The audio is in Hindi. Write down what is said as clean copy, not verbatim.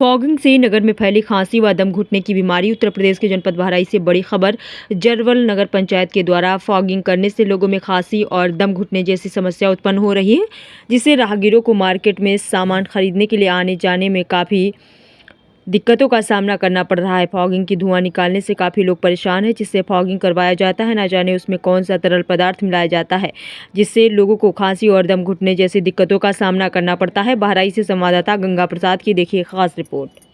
फॉगिंग से नगर में फैली खांसी व दम घुटने की बीमारी। उत्तर प्रदेश के जनपद बहराइच से बड़ी खबर। जरवल नगर पंचायत के द्वारा फॉगिंग करने से लोगों में खांसी और दम घुटने जैसी समस्या उत्पन्न हो रही है, जिससे राहगीरों को मार्केट में सामान खरीदने के लिए आने जाने में काफ़ी दिक्कतों का सामना करना पड़ रहा है। फॉगिंग की धुआं निकालने से काफ़ी लोग परेशान हैं। जिससे फॉगिंग करवाया जाता है, ना जाने उसमें कौन सा तरल पदार्थ मिलाया जाता है, जिससे लोगों को खांसी और दम घुटने जैसी दिक्कतों का सामना करना पड़ता है। बहराइच से संवाददाता गंगा प्रसाद की देखिए खास रिपोर्ट।